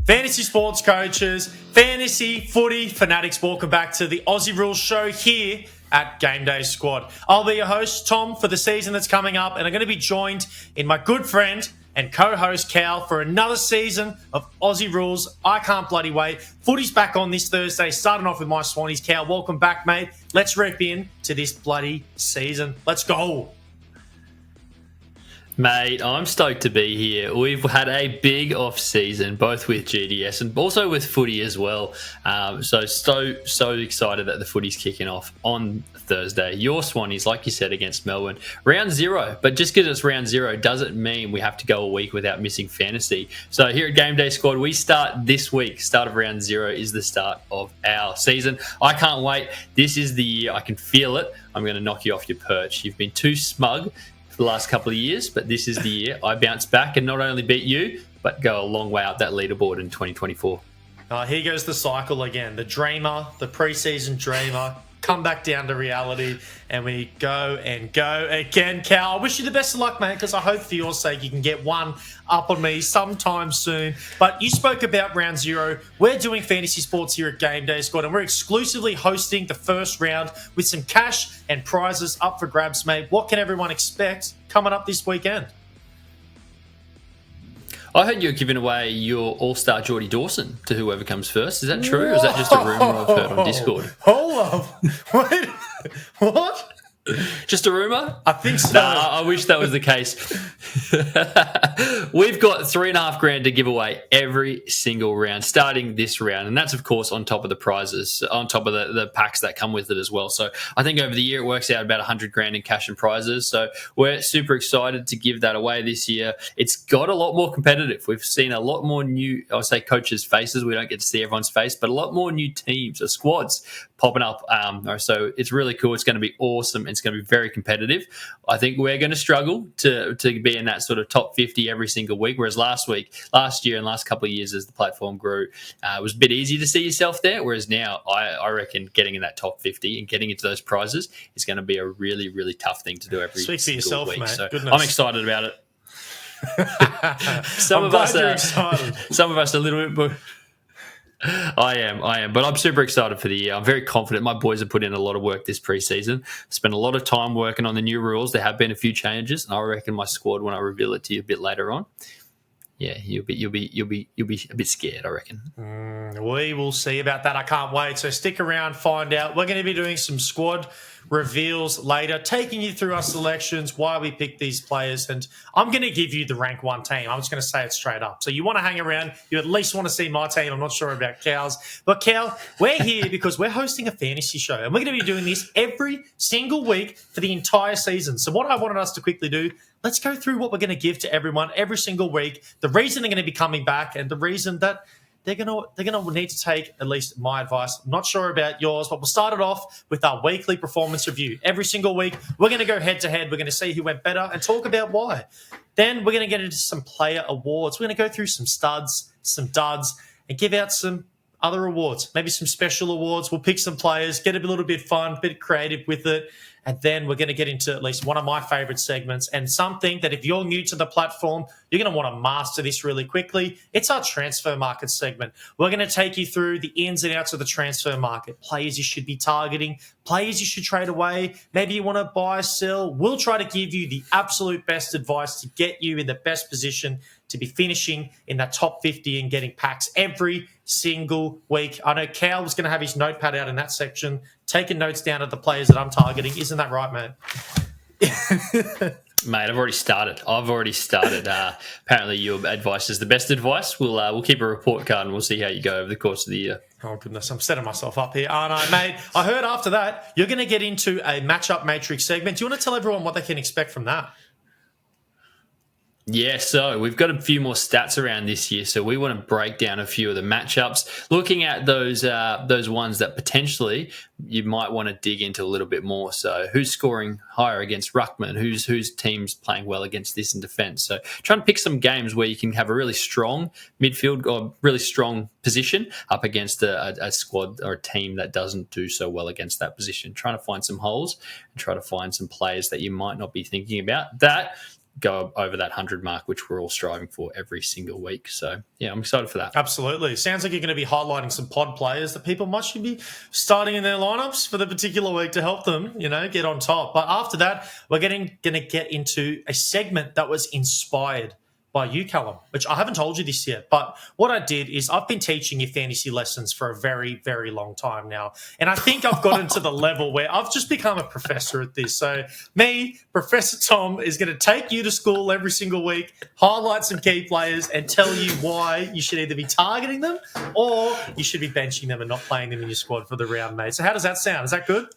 Fantasy sports coaches, fantasy footy fanatics, welcome back to the Aussie Rules show here at GameDay Squad. I'll be your host, Tom, for the season that's coming up, and I'm going to be joined in my good friend and co-host Cal for another season of Aussie Rules. I can't bloody wait. Footy's back on this Thursday, starting off with my Swannies. Cal, welcome back, mate. Let's rip in to this bloody season. Let's go. Mate, I'm stoked to be here. We've had a big off-season, both with GDS and also with footy as well. So excited that the footy's kicking off on Thursday. Your Swannies, like you said, against Melbourne. Round 0, but just because it's round 0 doesn't mean we have to go a week without missing fantasy. So here at GameDay Squad, we start this week. Start of round 0 is the start of our season. I can't wait. This is the year. I can feel it. I'm going to knock you off your perch. You've been too smug for the last couple of years, but this is the year I bounce back and not only beat you, but go a long way up that leaderboard in 2024. Here goes the cycle again. The dreamer, the preseason dreamer, come back down to reality, and we go and go again. Cal, I wish you the best of luck, mate, because I hope for your sake you can get one up on me sometime soon. But you spoke about round 0. We're doing fantasy sports here at GameDay Squad, and we're exclusively hosting the first round with some cash and prizes up for grabs, mate. What can everyone expect coming up this weekend? I heard you're giving away your all-star Geordie Dawson to whoever comes first. Is that true, or is that just a rumour I've heard on Discord? Hold up. Wait. What? Just a rumour? I think so. Nah, I wish that was the case. We've got $3,500 to give away every single round, starting this round. And that's, of course, on top of the prizes, on top of the packs that come with it as well. So I think over the year it works out about $100,000 in cash and prizes. So we're super excited to give that away this year. It's got a lot more competitive. We've seen a lot more new, I would say, coaches' faces. We don't get to see everyone's face, but a lot more new teams or squads popping up. So it's really cool. It's going to be awesome. It's going to be very competitive. I think we're going to struggle to be in that sort of top 50 every single week, whereas last year and last couple of years as the platform grew, it was a bit easy to see yourself there, whereas now I reckon getting in that top 50 and getting into those prizes is going to be a really, really tough thing to do every Speak for single yourself, week. mate. So Goodness. I'm excited about it. Some of us a little bit more. I am, but I'm super excited for the year. I'm very confident. My boys have put in a lot of work this preseason. Spent a lot of time working on the new rules. There have been a few changes, and I reckon my squad, when I reveal it to you a bit later on, yeah, you'll be a bit scared, I reckon. We will see about that. I can't wait. So stick around, find out. We're going to be doing some squad reveals later, taking you through our selections, why we picked these players, and I'm going to give you the rank 1 team. I'm just going to say it straight up. So you want to hang around, you at least want to see my team. I'm not sure about Cal's. But Cal, we're here because we're hosting a fantasy show, and we're going to be doing this every single week for the entire season. So what I wanted us to quickly do, let's go through what we're going to give to everyone every single week, the reason they're going to be coming back, and the reason that they're gonna need to take at least my advice. I'm not sure about yours, but we'll start it off with our weekly performance review. Every single week, we're going to go head-to-head. We're going to see who went better and talk about why. Then we're going to get into some player awards. We're going to go through some studs, some duds, and give out some other awards, maybe some special awards. We'll pick some players, get a little bit fun, a bit creative with it. And then we're going to get into at least one of my favorite segments, and something that if you're new to the platform, you're going to want to master this really quickly. It's our transfer market segment. We're going to take you through the ins and outs of the transfer market, players you should be targeting, players you should trade away. Maybe you want to buy, sell. We'll try to give you the absolute best advice to get you in the best position to be finishing in that top 50 and getting packs every single week. I know Cal was going to have his notepad out in that section, taking notes down of the players that I'm targeting. Isn't that right, mate? Mate, I've already started. Apparently your advice is the best advice. We'll keep a report card and we'll see how you go over the course of the year. Oh, goodness. I'm setting myself up here, aren't I, mate? I heard after that you're going to get into a matchup matrix segment. Do you want to tell everyone what they can expect from that? Yeah, so we've got a few more stats around this year, so we want to break down a few of the matchups, looking at those ones that potentially you might want to dig into a little bit more. So who's scoring higher against Ruckman? Whose team's playing well against this in defence? So trying to pick some games where you can have a really strong midfield or really strong position up against a squad or a team that doesn't do so well against that position. Trying to find some holes and try to find some players that you might not be thinking about. That go over that 100 mark, which we're all striving for every single week. So, yeah, I'm excited for that. Absolutely. Sounds like you're going to be highlighting some pod players that people might should be starting in their lineups for the particular week to help them, get on top. But after that, we're going to get into a segment that was inspired by you, Callum, which I haven't told you this yet. But what I did is I've been teaching you fantasy lessons for a very, very long time now. And I think I've gotten to the level where I've just become a professor at this. So me, Professor Tom, is going to take you to school every single week, highlight some key players and tell you why you should either be targeting them or you should be benching them and not playing them in your squad for the round, mate. So how does that sound? Is that good?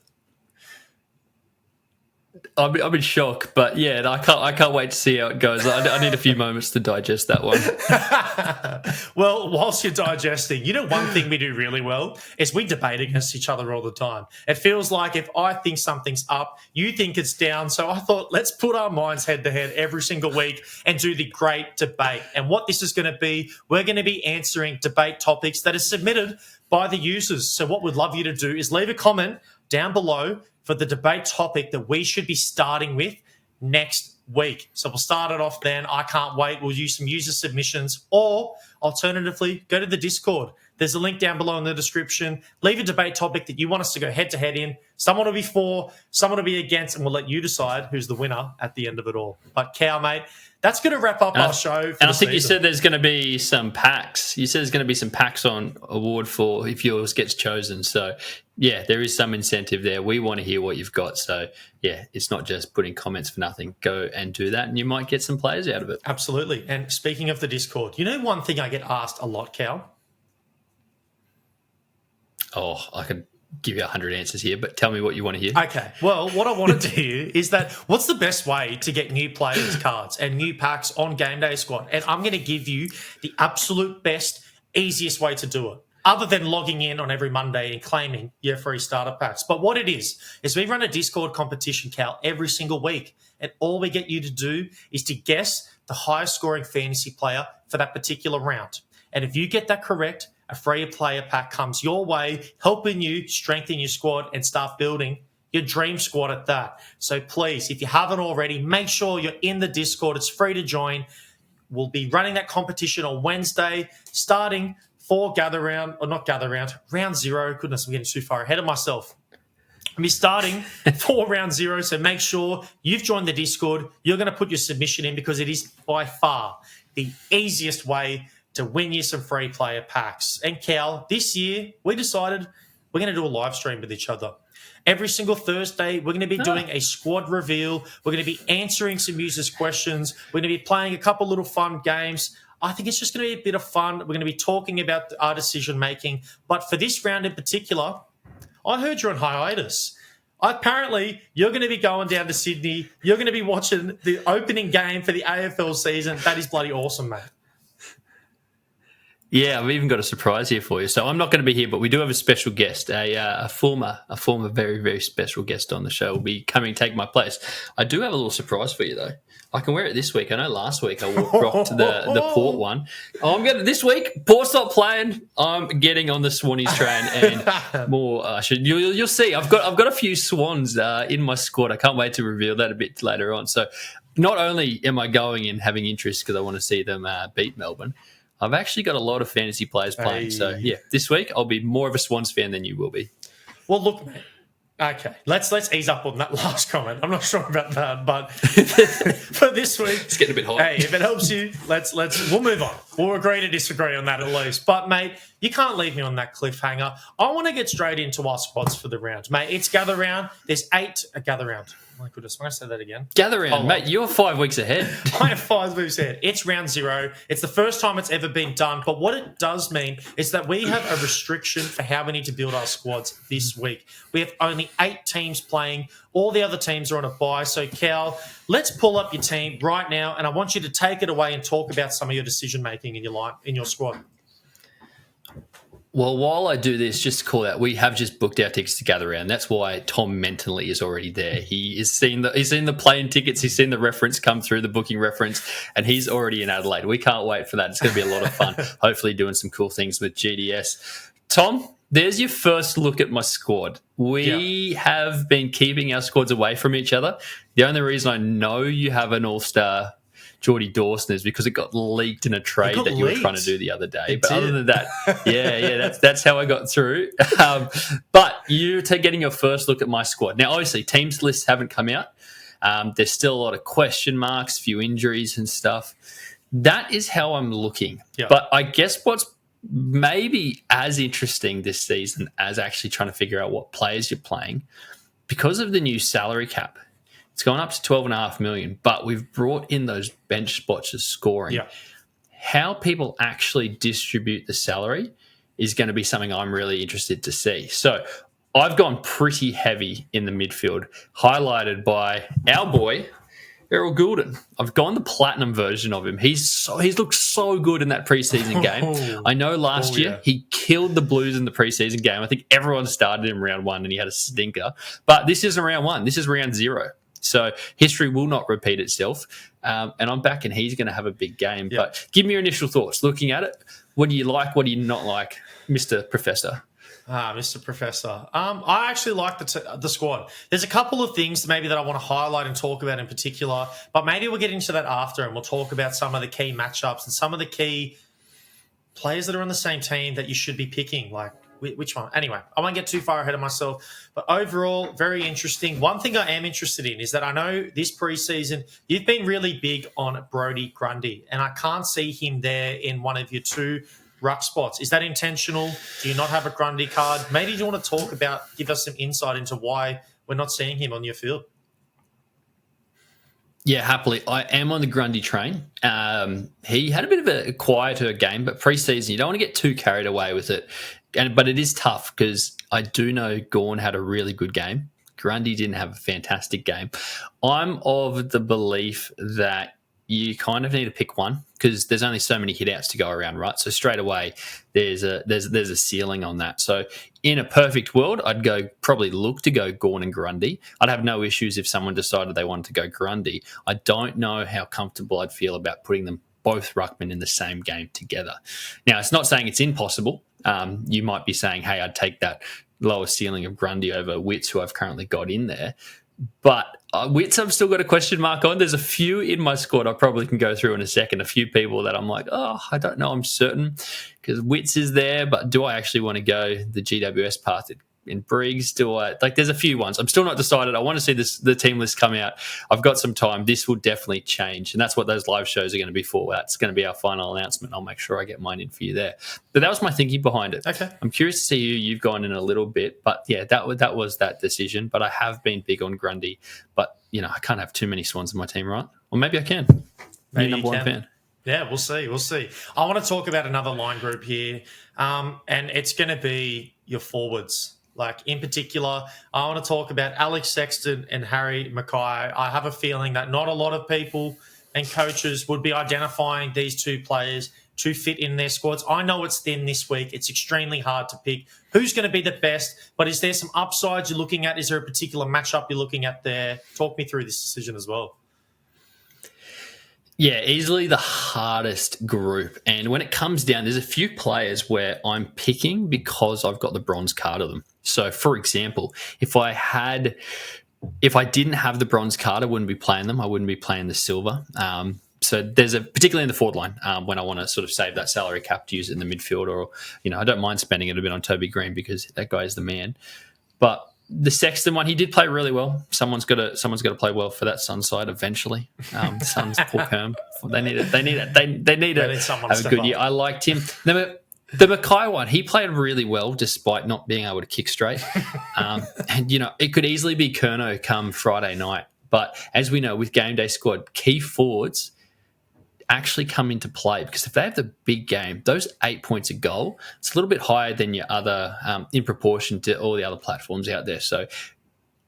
I'm in shock, but yeah, I can't wait to see how it goes. I need a few moments to digest that one. Well, whilst you're digesting, one thing we do really well is we debate against each other all the time. It feels like if I think something's up, you think it's down. So I thought, let's put our minds head to head every single week and do the great debate. And what this is going to be, we're going to be answering debate topics that are submitted by the users. So what we'd love you to do is leave a comment down below for the debate topic that we should be starting with next week. So we'll start it off then. I can't wait. We'll use some user submissions, or alternatively, go to the Discord. There's a link down below in the description. Leave a debate topic that you want us to go head-to-head in. Someone will be for, someone will be against, and we'll let you decide who's the winner at the end of it all. But, Cal, mate, that's going to wrap up our show. And I think you said there's going to be some packs. You said there's going to be some packs on award for if yours gets chosen. So, yeah, there is some incentive there. We want to hear what you've got. So, yeah, it's not just putting comments for nothing. Go and do that, and you might get some players out of it. Absolutely. And speaking of the Discord, one thing I get asked a lot, Cal? Oh, I could give you 100 answers here, but tell me what you want to hear. Okay. Well, what I want to do is that what's the best way to get new players cards and new packs on GameDay Squad? And I'm going to give you the absolute best, easiest way to do it, other than logging in on every Monday and claiming your free starter packs. But what it is we run a Discord competition, Cal, every single week. And all we get you to do is to guess the highest scoring fantasy player for that particular round. And if you get that correct, a free player pack comes your way, helping you strengthen your squad and start building your dream squad at that. So please, if you haven't already, make sure you're in the Discord. It's free to join. We'll be running that competition on Wednesday, starting for round 0. Goodness, I'm getting too far ahead of myself. I'll be starting for round 0, so make sure you've joined the Discord. You're going to put your submission in because it is by far the easiest way to win you some free player packs. And Cal, this year we decided we're going to do a live stream with each other. Every single Thursday, we're going to be doing a squad reveal. We're going to be answering some users' questions. We're going to be playing a couple little fun games. I think it's just going to be a bit of fun. We're going to be talking about our decision-making. But for this round in particular, I heard you're on hiatus. Apparently, you're going to be going down to Sydney. You're going to be watching the opening game for the AFL season. That is bloody awesome, mate. Yeah, I've even got a surprise here for you. So I'm not going to be here, but we do have a special guest, a former very, very special guest on the show will be coming to take my place. I do have a little surprise for you, though. I can wear it this week. I know last week I rocked the Port one. This week, Port's not playing. I'm getting on the Swannies train and more. You'll see. I've got a few Swans in my squad. I can't wait to reveal that a bit later on. So not only am I going and having interest because I want to see them beat Melbourne, I've actually got a lot of fantasy players playing. Hey. So, yeah, this week I'll be more of a Swans fan than you will be. Well, look, mate. Okay, let's ease up on that last comment. I'm not sure about that, but for this week, it's getting a bit hot. Hey, if it helps you, we'll move on. We'll agree to disagree on that at least. But mate, you can't leave me on that cliffhanger. I want to get straight into our squads for the round, mate. It's gather round. There's 8 gather round. Oh my goodness, I'm going to say that again. Gather round, mate. You're 5 weeks ahead. I am 5 weeks ahead. It's round 0. It's the first time it's ever been done. But what it does mean is that we have a restriction for how we need to build our squads this week. We have only 8 teams playing. All the other teams are on a bye. So, Cal, let's pull up your team right now, and I want you to take it away and talk about some of your decision-making in your squad. Well, while I do this, just to call out, we have just booked our tickets to gather round. That's why Tom mentally is already there. He's seen the plane tickets. He's seen the reference come through, the booking reference, and he's already in Adelaide. We can't wait for that. It's going to be a lot of fun. Hopefully doing some cool things with GDS. Tom, there's your first look at my squad. We have been keeping our squads away from each other. The only reason I know you have an all-star Geordie Dawson is because it got leaked in a trade that you were trying to do the other day. Other than that, that's how I got through. But you're getting your first look at my squad. Now, obviously, teams lists haven't come out. There's still a lot of question marks, few injuries and stuff. That is how I'm looking. Yep. But I guess what's maybe as interesting this season as actually trying to figure out what players you're playing, because of the new salary cap, it's gone up to 12.5 million, but we've brought in those bench spots as scoring. Yeah. How people actually distribute the salary is going to be something I'm really interested to see. So I've gone pretty heavy in the midfield, highlighted by our boy, Errol Goulden. I've gone the platinum version of him. He's looked so good in that preseason game. I know last year he killed the Blues in the preseason game. I think everyone started him round 1 and he had a stinker. But this isn't round 1. This is round 0. So history will not repeat itself. And I'm back and he's going to have a big game. Yep. But give me your initial thoughts. Looking at it, what do you like? What do you not like, Mr. Professor? Mr. Professor. I actually like the squad. There's a couple of things maybe that I want to highlight and talk about in particular, but maybe we'll get into that after and we'll talk about some of the key matchups and some of the key players that are on the same team that you should be picking. Like, which one? Anyway, I won't get too far ahead of myself, but overall, very interesting. One thing I am interested in is that I know this preseason, you've been really big on Brodie Grundy, and I can't see him there in one of your 2 ruck spots. Is that intentional? Do you not have a Grundy card? Maybe you want to give us some insight into why we're not seeing him on your field. Yeah, happily. I am on the Grundy train. He had a bit of a quieter game, but preseason, you don't want to get too carried away with it. But it is tough because I do know Gawn had a really good game. Grundy didn't have a fantastic game. I'm of the belief that you kind of need to pick one because there's only so many hit-outs to go around, right? So straight away, there's a ceiling on that. So in a perfect world, I'd probably look to go Gawn and Grundy. I'd have no issues if someone decided they wanted to go Grundy. I don't know how comfortable I'd feel about putting them both ruckmen in the same game together. Now, it's not saying it's impossible. You might be saying, hey, I'd take that lower ceiling of Grundy over Witts, who I've currently got in there. But Witts, I've still got a question mark on. There's a few in my squad I probably can go through in a second, a few people that I'm like, I don't know, I'm certain, because Witts is there, but do I actually want to go the GWS path in Briggs? There's a few ones. I'm still not decided. I want to see the team list come out. I've got some time. This will definitely change, and that's what those live shows are going to be for. That's going to be our final announcement. I'll make sure I get mine in for you there. But that was my thinking behind it. Okay. I'm curious to see who you've gone in a little bit, but yeah, that was that decision. But I have been big on Grundy, but I can't have too many Swans in my team, right? Or maybe I can. Maybe number you can. 1 fan. Yeah, we'll see. I want to talk about another line group here, and it's going to be your forwards. Like, in particular, I want to talk about Alex Sexton and Harry Mackay. I have a feeling that not a lot of people and coaches would be identifying these 2 players to fit in their squads. I know it's thin this week. It's extremely hard to pick who's going to be the best, but is there some upsides you're looking at? Is there a particular matchup you're looking at there? Talk me through this decision as well. Yeah, easily the hardest group. And when it comes down, there's a few players where I'm picking because I've got the bronze card of them. So, for example, if I didn't have the bronze card, I wouldn't be playing them. I wouldn't be playing the silver. So there's particularly in the forward line, when I want to sort of save that salary cap to use it in the midfield, or, I don't mind spending it a bit on Toby Green because that guy is the man. But the Sexton one, he did play really well. Someone's got to play well for that Sun side eventually. Suns, poor Perm. They need to have a good year. I liked him. The Mackay one, he played really well despite not being able to kick straight. And it could easily be Curnow come Friday night. But as we know, with GameDay Squad, key forwards actually come into play because if they have the big game, those 8 points a goal, it's a little bit higher than your other, in proportion to all the other platforms out there. So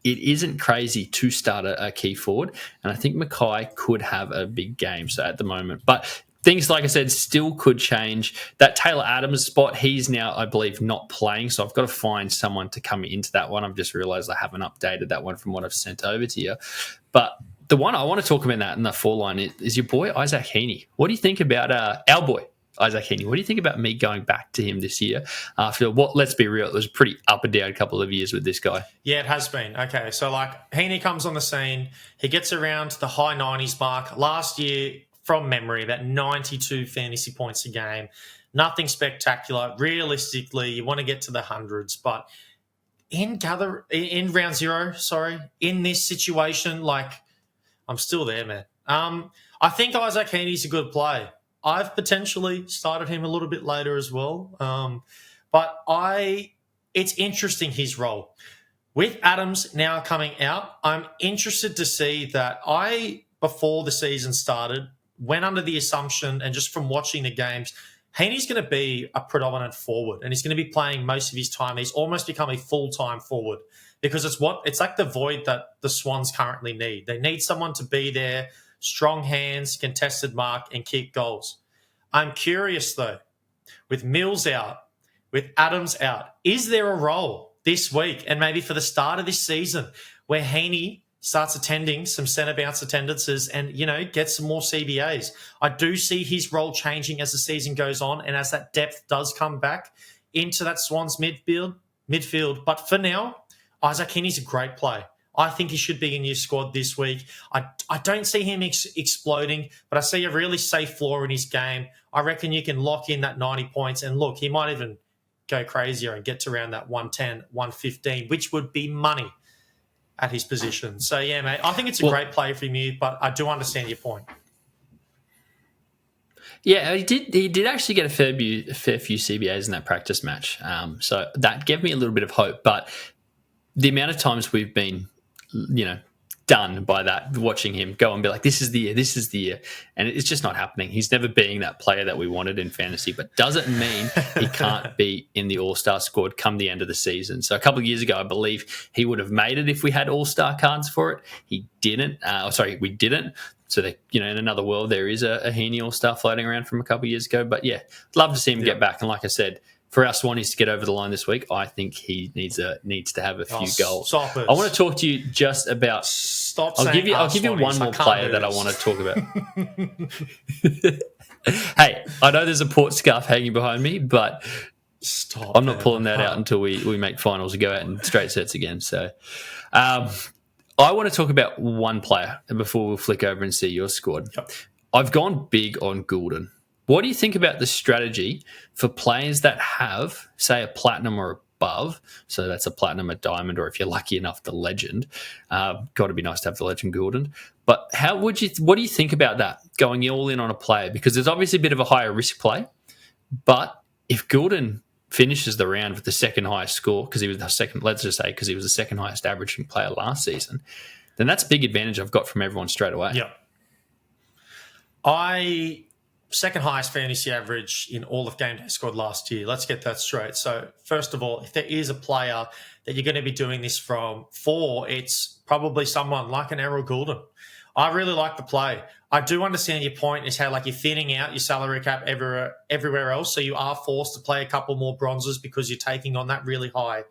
it isn't crazy to start a key forward. And I think Mackay could have a big game at the moment. But things, like I said, still could change. That Taylor Adams spot, he's now, I believe, not playing. So I've got to find someone to come into that one. I've just realised I haven't updated that one from what I've sent over to you. But the one I want to talk about in the 4 line is your boy, Isaac Heeney. What do you think about our boy, Isaac Heeney. What do you think about me going back to him this year after what, let's be real, it was a pretty up and down couple of years with this guy? Yeah, it has been. Okay, so like Heeney comes on the scene. He gets around the high 90s mark. Last year, from memory, about 92 fantasy points a game. Nothing spectacular. Realistically, you want to get to the hundreds, but in round zero, in this situation, like I'm still there, man. I think Isaac Heeney's a good play. I've potentially started him a little bit later as well. But it's interesting, his role. With Adams now coming out, I'm interested to see that before the season started, went under the assumption, and just from watching the games, Heeney's going to be a predominant forward, and he's going to be playing most of his time. He's almost become a full-time forward because it's like the void that the Swans currently need. They need someone to be there, strong hands, contested mark, and kick goals. I'm curious, though, with Mills out, with Adams out, is there a role this week and maybe for the start of this season where Heeney starts attending some centre bounce attendances and, gets some more CBAs? I do see his role changing as the season goes on and as that depth does come back into that Swans midfield. But for now, Isaac Heeney's a great play. I think he should be in your squad this week. I don't see him exploding, but I see a really safe floor in his game. I reckon you can lock in that 90 points. And look, he might even go crazier and get to around that 110, 115, which would be money at his position. So, yeah, mate, I think it's a great play from you, but I do understand your point. Yeah, he did actually get a fair few CBAs in that practice match. So that gave me a little bit of hope. But the amount of times we've been, done by that, watching him go and be like, this is the year. And it's just not happening. He's never being that player that we wanted in fantasy, but doesn't mean he can't be in the All-Star squad come the end of the season. So a couple of years ago, I believe he would have made it if we had All-Star cards for it. He didn't. We didn't. So that, in another world, there is a Heeney All-Star floating around from a couple of years ago. But yeah, love to see him get back. And like I said, for our Swannies to get over the line this week, I think he needs to have a few goals. Stop it. I want to talk to you just about. I'll give you one more player that I want to talk about. Hey, I know there's a port scarf hanging behind me, but I'm not pulling that out until we make finals and go out in straight sets again. So, I want to talk about one player before we'll flick over and see your squad. Yep. I've gone big on Goulden. What do you think about the strategy for players that have, say, a platinum or above? So that's a platinum, a diamond, or if you're lucky enough, the legend. Got to be nice to have the legend Goulden. But what do you think about that, going all in on a player? Because there's obviously a bit of a higher risk play. But if Goulden finishes the round with the second highest score, because he was the second, let's just say, because he was the second highest averaging player last season, then that's a big advantage I've got from everyone straight away. Yeah. Second highest fantasy average in all of GameDay Squad last year. Let's get that straight. So, first of all, if there is a player that you're going to be doing this for, it's probably someone like an Errol Goulden. I really like the play. I do understand your point is how you're thinning out your salary cap everywhere else, so you are forced to play a couple more bronzes because you're taking on that really high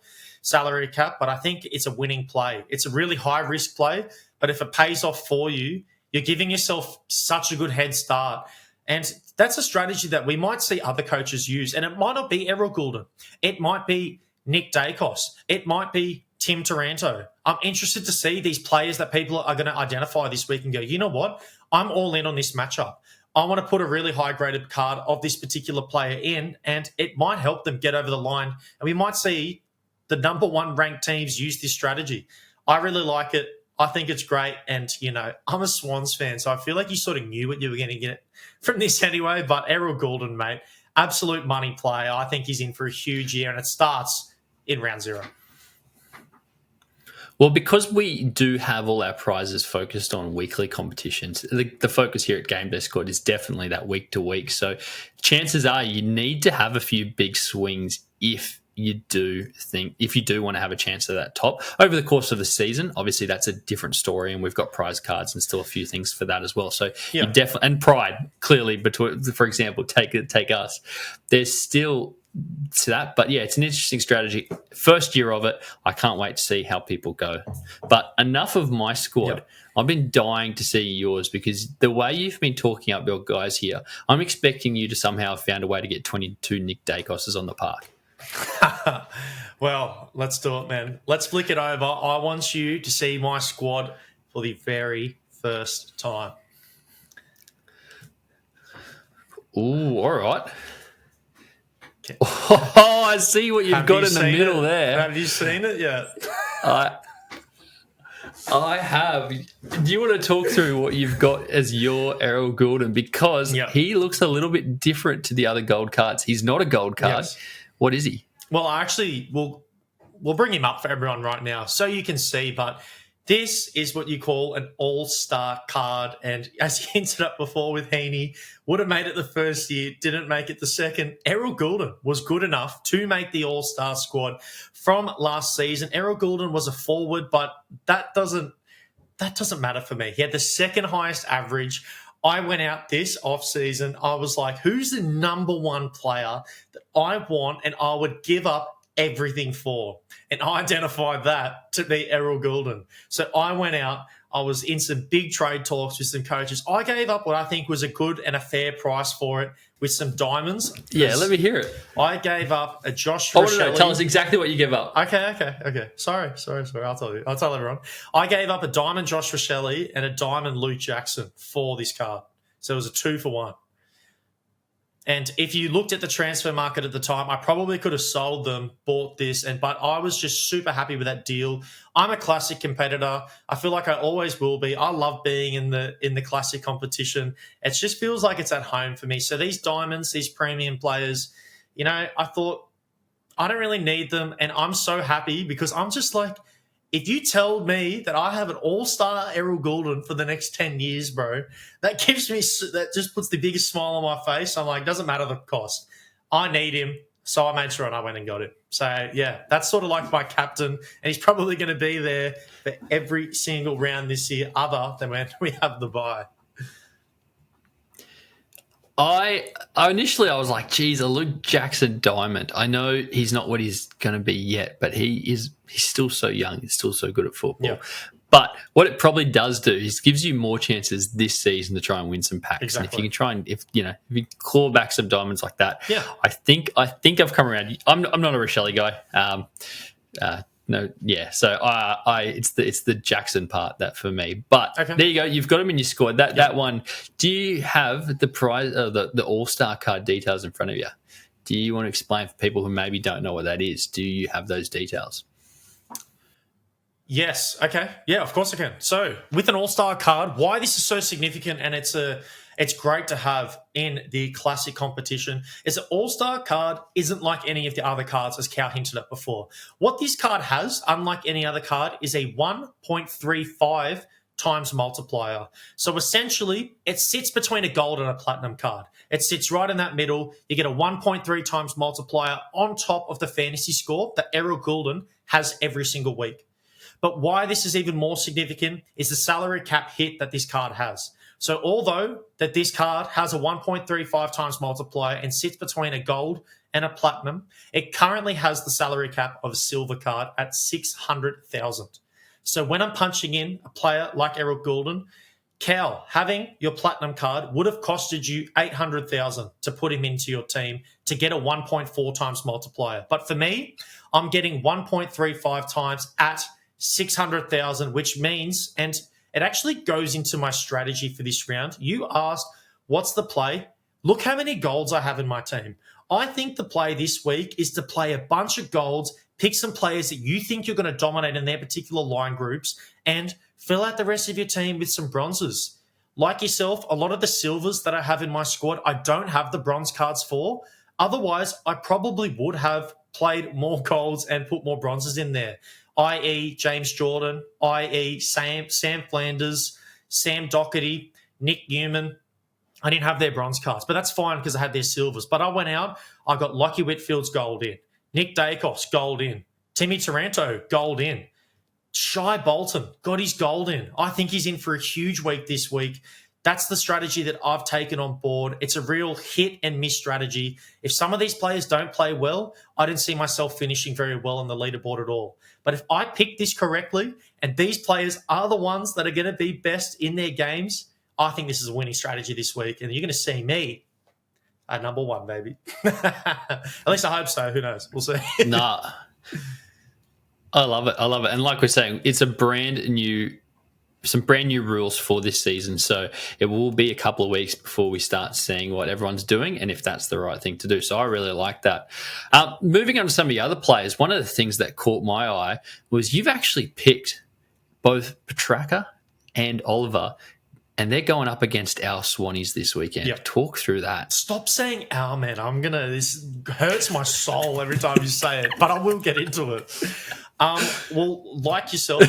salary cap. But I think it's a winning play. It's a really high risk play, but if it pays off for you, you're giving yourself such a good head start. And that's a strategy that we might see other coaches use. And it might not be Errol Goulden. It might be Nick Dacos. It might be Tim Taranto. I'm interested to see these players that people are going to identify this week and go, you know what? I'm all in on this matchup. I want to put a really high-graded card of this particular player in, and it might help them get over the line. And we might see the number one ranked teams use this strategy. I really like it. I think it's great. And, I'm a Swans fan, so I feel like you sort of knew what you were going to get from this anyway. But Errol Goulden, mate, absolute money player. I think he's in for a huge year, and it starts in round zero. Well, because we do have all our prizes focused on weekly competitions, the focus here at GameDay Squad is definitely that week to week. So chances are you need to have a few big swings if you do want to have a chance at that top over the course of the season. Obviously that's a different story, and we've got prize cards and still a few things for that as well. So you definitely, and pride clearly, for example, take us, there's still to that. But yeah, it's an interesting strategy. First year of it, I can't wait to see how people go. But enough of my squad. Yep. I've been dying to see yours because the way you've been talking up your guys here, I'm expecting you to somehow have found a way to get 22 Nick Dacoses on the park. Well, let's do it, man. Let's flick it over. I want you to see my squad for the very first time. Ooh, all right. Okay. Oh, I see what you've got in the middle there. Have you seen it yet? I have. Do you want to talk through what you've got as your Errol Goulden? Because he looks a little bit different to the other gold cards. He's not a gold card. Yes. What is he? Well, actually, we'll bring him up for everyone right now so you can see, but this is what you call an all-star card. And as you hinted at before with Heeney, would have made it the first year, didn't make it the second. Errol Goulden was good enough to make the all-star squad from last season. Errol Goulden was a forward, but that doesn't matter for me. He had the second highest average. I went out this off-season. I was like, who's the number one player that I want and I would give up everything for? And I identified that to be Errol Goulden. So I went out. I was in some big trade talks with some coaches. I gave up what I think was a good and a fair price for it with some diamonds. Yeah, let me hear it. I gave up a Josh Rochelle. Tell us exactly what you gave up. Okay. Sorry. I'll tell you. I'll tell everyone. I gave up a diamond Josh Rochelle and a diamond Luke Jackson for this card. So it was a 2-for-1. And if you looked at the transfer market at the time, I probably could have sold them, bought this, but I was just super happy with that deal. I'm a classic competitor. I feel like I always will be. I love being in the classic competition. It just feels like it's at home for me. So these diamonds, these premium players, I thought I don't really need them, and I'm so happy because I'm just like, if you tell me that I have an all-star Errol Goulden for the next 10 years, bro, that just puts the biggest smile on my face. I'm like, doesn't matter the cost. I need him, so I made sure and I went and got him. So, yeah, that's sort of like my captain, and he's probably going to be there for every single round this year other than when we have the bye. Initially I was like, geez, a Luke Jackson diamond. I know he's not what he's going to be yet, but he's still so young. He's still so good at football. Yeah. But what it probably does do is gives you more chances this season to try and win some packs. Exactly. And if you can try and if you claw back some diamonds like that, I think I've come around. I'm not a Rochelle guy. No, yeah. So it's the Jackson part that for me. But There you go. You've got him in your squad. That one. Do you have the prize, the All-Star card details in front of you? Do you want to explain for people who maybe don't know what that is? Do you have those details? Yes. Okay. Yeah, of course I can. So with an All-Star card, why this is so significant and it's great to have in the classic competition is an All-Star card isn't like any of the other cards, as Cal hinted at before. What this card has, unlike any other card, is a 1.35 times multiplier. So essentially, it sits between a gold and a platinum card. It sits right in that middle. You get a 1.3 times multiplier on top of the fantasy score that Errol Goulden has every single week. But why this is even more significant is the salary cap hit that this card has. So although that this card has a 1.35 times multiplier and sits between a gold and a platinum, it currently has the salary cap of a silver card at 600,000. So when I'm punching in a player like Errol Goulden, Cal, having your platinum card would have costed you 800,000 to put him into your team to get a 1.4 times multiplier. But for me, I'm getting 1.35 times at 600,000, which means, and it actually goes into my strategy for this round. You asked, what's the play? Look how many golds I have in my team. I think the play this week is to play a bunch of golds, pick some players that you think you're going to dominate in their particular line groups, and fill out the rest of your team with some bronzes. Like yourself, a lot of the silvers that I have in my squad, I don't have the bronze cards for. Otherwise, I probably would have played more golds and put more bronzes in there. i.e. James Jordan, i.e. Sam Flanders, Sam Doherty, Nick Newman. I didn't have their bronze cards, but that's fine because I had their silvers. But I went out, I got Lockie Whitfield's gold in, Nick Dacos, gold in, Timmy Taranto, gold in, Shai Bolton got his gold in. I think he's in for a huge week this week. That's the strategy that I've taken on board. It's a real hit and miss strategy. If some of these players don't play well, I didn't see myself finishing very well on the leaderboard at all. But if I pick this correctly and these players are the ones that are going to be best in their games, I think this is a winning strategy this week. And you're going to see me at number one, baby. At least I hope so. Who knows? We'll see. Nah. I love it. And like we're saying, it's some brand new rules for this season. So it will be a couple of weeks before we start seeing what everyone's doing and if that's the right thing to do. So I really like that. Moving on to some of the other players, one of the things that caught my eye was you've actually picked both Petracca and Oliver, and they're going up against our Swannies this weekend. Yep. Talk through that. Stop saying our, man. This hurts my soul every time you say it, but I will get into it. Well, like yourself,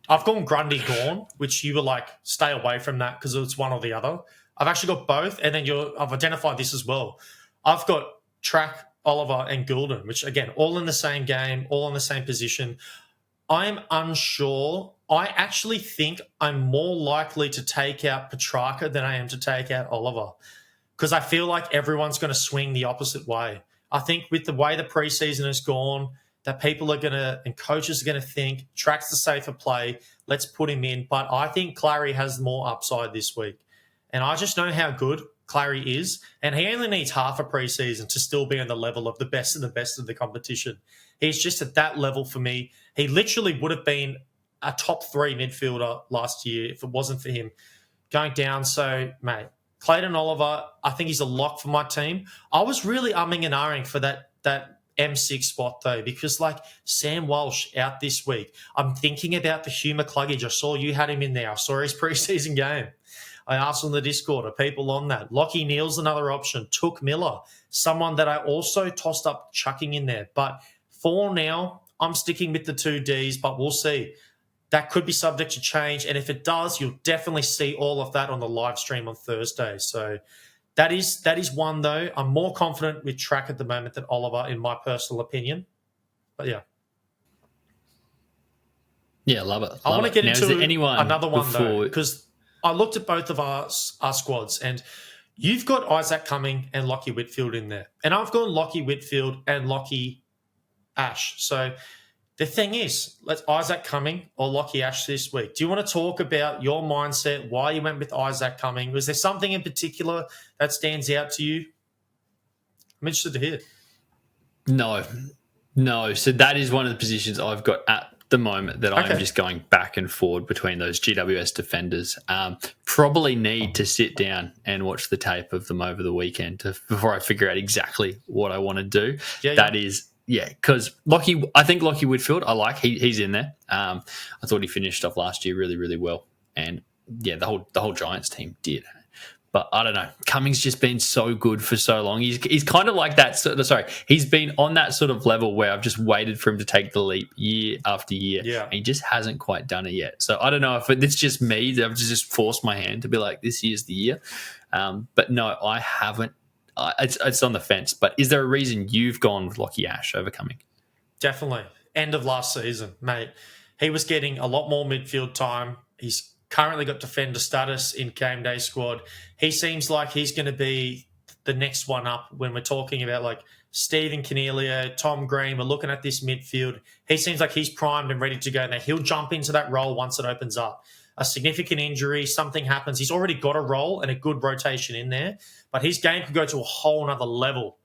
I've gone Grundy Gorn, which you were like, stay away from that because it's one or the other. I've actually got both, and then I've identified this as well. I've got Track, Oliver, and Goulden, which, again, all in the same game, all in the same position. I'm unsure. I actually think I'm more likely to take out Petracca than I am to take out Oliver because I feel like everyone's going to swing the opposite way. I think with the way the preseason has gone, that people are going to, and coaches are going to think, Track's the safer play, let's put him in. But I think Clary has more upside this week. And I just know how good Clary is, and he only needs half a preseason to still be on the level of the best of the competition. He's just at that level for me. He literally would have been a top 3 midfielder last year if it wasn't for him going down. So, mate, Clayton Oliver, I think he's a lock for my team. I was really umming and ahhing for that M6 spot, though, because, like, Sam Walsh out this week. I'm thinking about the Hugh McCluggage. I saw you had him in there. I saw his preseason game. I asked on the Discord, are people on that? Lockie Neal's another option. Took Miller, someone that I also tossed up chucking in there. But for now, I'm sticking with the 2 Ds, but we'll see. That could be subject to change. And if it does, you'll definitely see all of that on the live stream on Thursday. So that is one, though. I'm more confident with Track at the moment than Oliver, in my personal opinion. But, yeah. Yeah, love it. I want to get now, into another one, before... though, because I looked at both of our squads, and you've got Isaac Cumming and Lockie Whitfield in there. And I've gone Lockie Whitfield and Lockie Ash. So the thing is, let's Isaac Cumming or Lockie Ash this week. Do you want to talk about your mindset, why you went with Isaac Cumming? Was there something in particular that stands out to you? I'm interested to hear. No. So that is one of the positions I've got at the moment that I'm just going back and forward between those GWS defenders. Probably need to sit down and watch the tape of them over the weekend before I figure out exactly what I want to do. Because I think Lockie Whitfield, I like. He's in there. I thought he finished off last year really, really well. And, yeah, the whole Giants team did. But I don't know. Cummings just been so good for so long. He's kind of like that. He's been on that sort of level where I've just waited for him to take the leap year after year. Yeah. And he just hasn't quite done it yet. So I don't know if it's just me that I've just forced my hand to be like, this year's the year. But no, I haven't. It's on the fence. But is there a reason you've gone with Lockie Ash over Cumming? Definitely. End of last season, mate. He was getting a lot more midfield time. He's currently got defender status in GameDay Squad. He seems like he's going to be the next one up when we're talking about like Stephen Cornelio, Tom Green. We're looking at this midfield. He seems like he's primed and ready to go. Now, he'll jump into that role once it opens up. A significant injury, something happens. He's already got a role and a good rotation in there, but his game could go to a whole nother level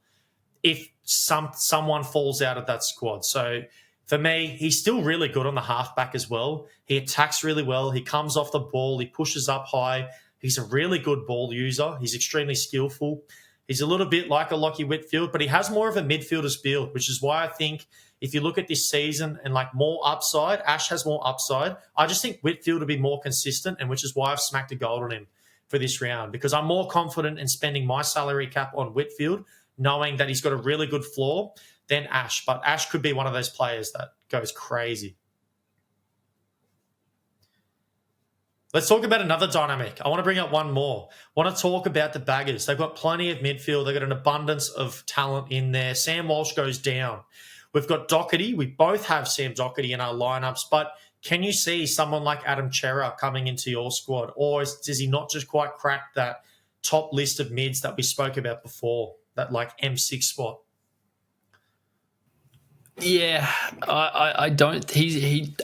if someone falls out of that squad. So for me, he's still really good on the halfback as well. He attacks really well. He comes off the ball. He pushes up high. He's a really good ball user. He's extremely skillful. He's a little bit like a Lockie Whitfield, but he has more of a midfielder's build, which is why I think if you look at this season and like more upside, Ash has more upside. I just think Whitfield will be more consistent, and which is why I've smacked a gold on him for this round, because I'm more confident in spending my salary cap on Whitfield, knowing that he's got a really good floor, than Ash. But Ash could be one of those players that goes crazy. Let's talk about another dynamic. I want to bring up one more. I want to talk about the Baggers. They've got plenty of midfield. They've got an abundance of talent in there. Sam Walsh goes down. We've got Doherty. We both have Sam Doherty in our lineups, but can you see someone like Adam Chera coming into your squad? Or does he not just quite crack that top list of mids that we spoke about before, that like M6 spot? Yeah, I don't.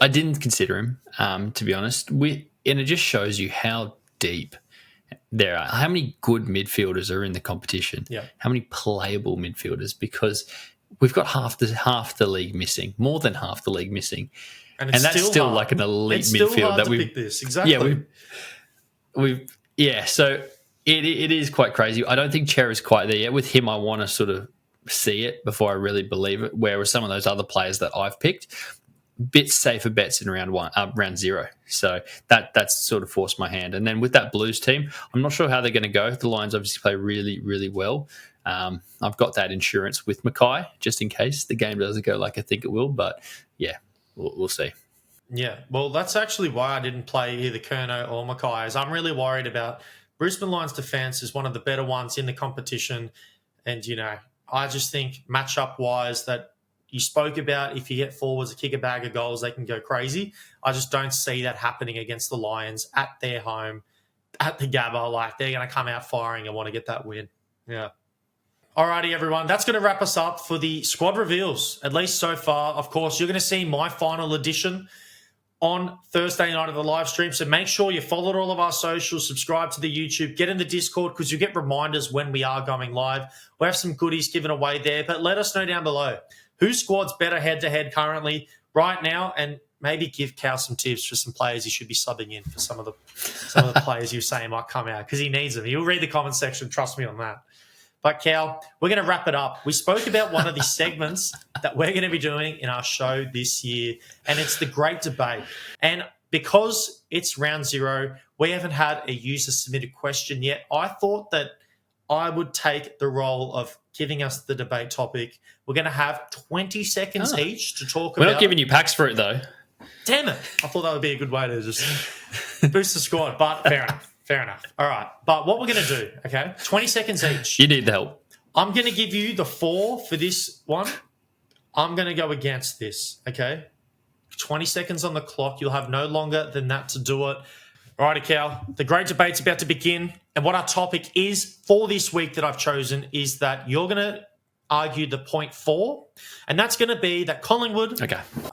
I didn't consider him, to be honest. And it just shows you how deep there are. How many good midfielders are in the competition? Yeah. How many playable midfielders? Because we've got half the league missing, more than half the league missing, and that's still hard. like an elite it's midfield still hard that to we pick this. Exactly. So it is quite crazy. I don't think Cher is quite there yet. With him, I want to sort of see it before I really believe it. Whereas some of those other players that I've picked, bit safer bets in round 0. So that's sort of forced my hand. And then with that Blues team, I'm not sure how they're going to go. The Lions obviously play really, really well. I've got that insurance with Mackay just in case the game doesn't go like I think it will. But yeah, we'll see. Yeah, well, that's actually why I didn't play either Kerno or Mackay, as I'm really worried about Brisbane Lions' defence is one of the better ones in the competition. And, I just think matchup-wise that you spoke about, if you get forwards to kick a bag of goals, they can go crazy. I just don't see that happening against the Lions at their home, at the Gabba. Like, they're going to come out firing and want to get that win. Yeah. Alrighty, everyone. That's going to wrap us up for the squad reveals, at least so far. Of course, you're going to see my final edition on Thursday night of the live stream. So make sure you follow all of our socials, subscribe to the YouTube, get in the Discord because you get reminders when we are going live. We have some goodies given away there, but let us know down below whose squad's better head-to-head currently right now, and maybe give Cal some tips for some players he should be subbing in for some of the players you say might come out because he needs them. He'll read the comment section, trust me on that. But Cal, we're going to wrap it up. We spoke about one of the segments that we're going to be doing in our show this year, and it's the Great Debate. And because it's round 0, we haven't had a user-submitted question yet. I thought that I would take the role of giving us the debate topic. We're going to have 20 seconds each to talk about. We're not giving you packs for it, though. Damn it. I thought that would be a good way to just boost the squad, but fair enough. Fair enough. All right. But what we're going to do, okay, 20 seconds each. You need the help. I'm going to give you the 4 for this one. I'm going to go against this, okay? 20 seconds on the clock. You'll have no longer than that to do it. All righty, Cal. The great debate's about to begin. And what our topic is for this week that I've chosen is that you're going to argue the point 4. And that's going to be that Collingwood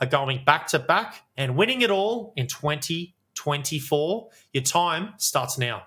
are going back-to-back and winning it all in 2024. Your time starts now.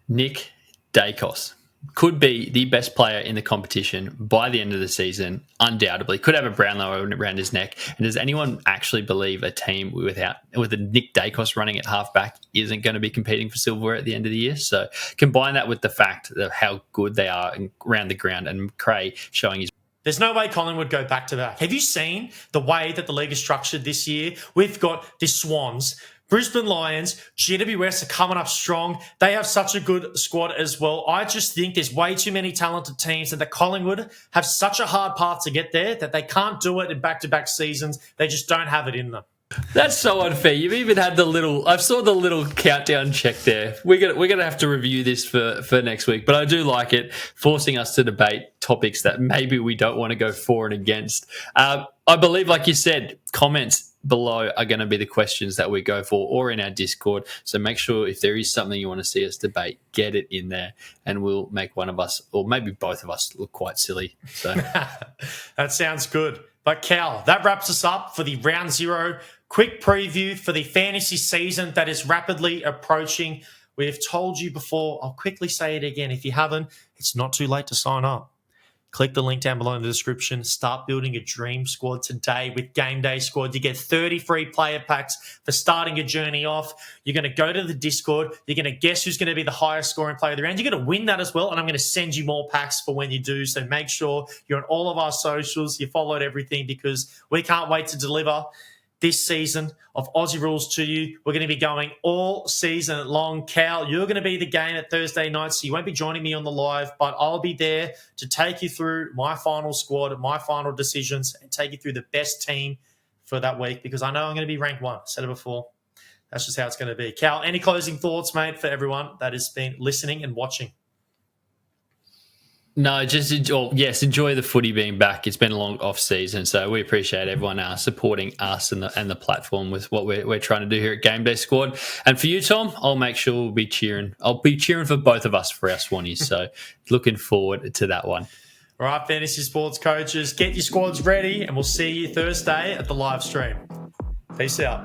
Nick Daicos could be the best player in the competition by the end of the season, undoubtedly. Could have a Brownlow around his neck. And does anyone actually believe a team with a Nick Daicos running at halfback isn't going to be competing for silverware at the end of the year? So combine that with the fact of how good they are around the ground, and McRae showing his... There's no way Collingwood go back-to-back. Have you seen the way that the league is structured this year? We've got the Swans, Brisbane Lions, GWS are coming up strong. They have such a good squad as well. I just think there's way too many talented teams, and that Collingwood have such a hard path to get there that they can't do it in back-to-back seasons. They just don't have it in them. That's so unfair. You've even had I saw the little countdown check there. We're gonna have to review this for next week, but I do like it, forcing us to debate topics that maybe we don't want to go for and against. I believe, like you said, comments below are going to be the questions that we go for, or in our Discord. So make sure if there is something you want to see us debate, get it in there, and we'll make one of us, or maybe both of us, look quite silly. So that sounds good. But Cal, that wraps us up for the round 0 quick preview for the fantasy season that is rapidly approaching. We've told you before. I'll quickly say it again. If you haven't, it's not too late to sign up. Click the link down below in the description. Start building a dream squad today with GameDay Squad. You get 30 free player packs for starting your journey off. You're going to go to the Discord. You're going to guess who's going to be the highest scoring player of the round. You're going to win that as well, and I'm going to send you more packs for when you do. So make sure you're on all of our socials. You followed everything, because we can't wait to deliver this season of Aussie Rules to you. We're going to be going all season long. Cal, you're going to be the game at Thursday night, so you won't be joining me on the live, but I'll be there to take you through my final squad, my final decisions, and take you through the best team for that week, because I know I'm going to be ranked 1. I said it before. That's just how it's going to be. Cal, any closing thoughts, mate, for everyone that has been listening and watching? No, enjoy the footy being back. It's been a long off season, so we appreciate everyone supporting us and the platform with what we're trying to do here at GameDay Squad. And for you, Tom, I'll make sure we'll be cheering. I'll be cheering for both of us for our Swannies. So looking forward to that one. All right, fantasy sports coaches, get your squads ready, and we'll see you Thursday at the live stream. Peace out.